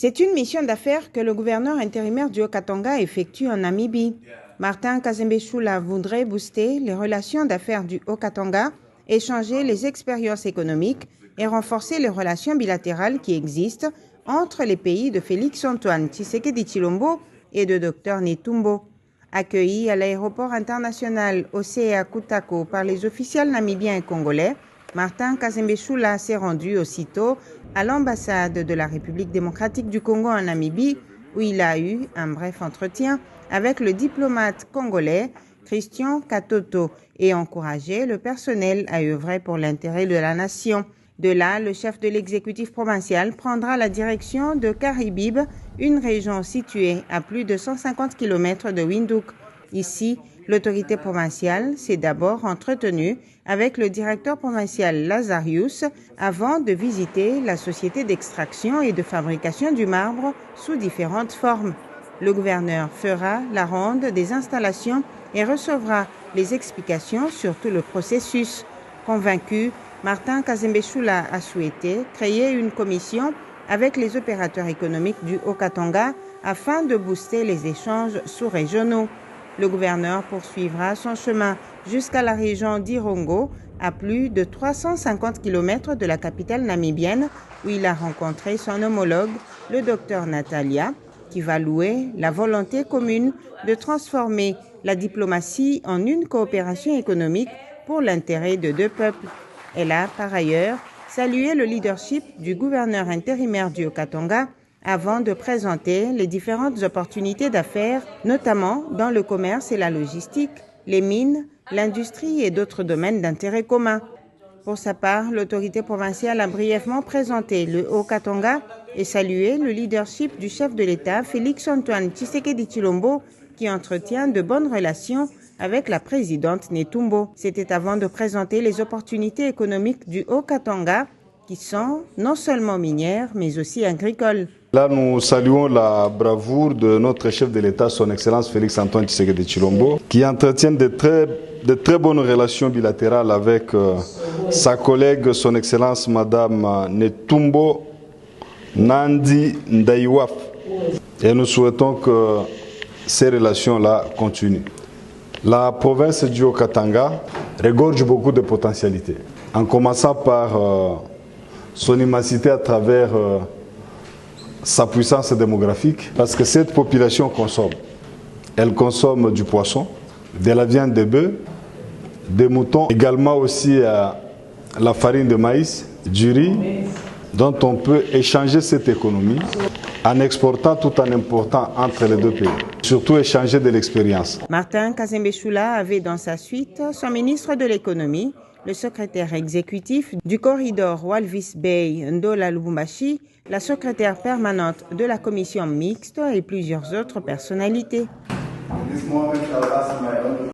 C'est une mission d'affaires que le gouverneur intérimaire du Haut-Katanga effectue en Namibie. Martin Kazembe-Chula voudrait booster les relations d'affaires du Haut-Katanga, échanger les expériences économiques et renforcer les relations bilatérales qui existent entre les pays de Félix-Antoine Tshisekedi Tshilombo et de Dr Netumbo. Accueilli à l'aéroport international Osea Kutako par les officiels namibiens et congolais, Martin Kazembe-Chula s'est rendu aussitôt à l'ambassade de la République démocratique du Congo en Namibie, où il a eu un bref entretien avec le diplomate congolais Christian Katoto et encouragé le personnel à œuvrer pour l'intérêt de la nation. De là, le chef de l'exécutif provincial prendra la direction de Karibib, une région située à plus de 150 km de Windhoek. Ici, l'autorité provinciale s'est d'abord entretenue avec le directeur provincial Lazarius avant de visiter la société d'extraction et de fabrication du marbre sous différentes formes. Le gouverneur fera la ronde des installations et recevra les explications sur tout le processus. Convaincu, Martin Kazembe-Chula a souhaité créer une commission avec les opérateurs économiques du Haut-Katanga afin de booster les échanges sous-régionaux. Le gouverneur poursuivra son chemin jusqu'à la région d'Irongo, à plus de 350 km de la capitale namibienne, où il a rencontré son homologue, le docteur Natalia, qui va louer la volonté commune de transformer la diplomatie en une coopération économique pour l'intérêt de deux peuples. Elle a, par ailleurs, salué le leadership du gouverneur intérimaire du Haut-Katanga avant de présenter les différentes opportunités d'affaires, notamment dans le commerce et la logistique, les mines, l'industrie et d'autres domaines d'intérêt commun. Pour sa part, l'autorité provinciale a brièvement présenté le Haut-Katanga et salué le leadership du chef de l'État, Félix-Antoine Tshisekedi Tshilombo, qui entretient de bonnes relations avec la présidente Netumbo. C'était avant de présenter les opportunités économiques du Haut-Katanga, qui sont non seulement minières, mais aussi agricoles. Là, nous saluons la bravoure de notre chef de l'État, son Excellence Félix-Antoine Tshisekedi Tshilombo, qui entretient de très bonnes relations bilatérales avec sa collègue, son Excellence Madame Netumbo Nandi Ndaïwaf. Et nous souhaitons que ces relations-là continuent. La province du Haut-Katanga regorge beaucoup de potentialités, en commençant par son immensité à travers sa puissance démographique, parce que cette population consomme. Elle consomme du poisson, de la viande de bœuf, des moutons, également aussi la farine de maïs, du riz, dont on peut échanger cette économie en exportant tout en important entre les deux pays. Surtout échanger de l'expérience. Martin Kazembe-Chula avait dans sa suite son ministre de l'économie, le secrétaire exécutif du corridor Walvis Bay Ndola Lubumbashi, la secrétaire permanente de la commission mixte et plusieurs autres personnalités.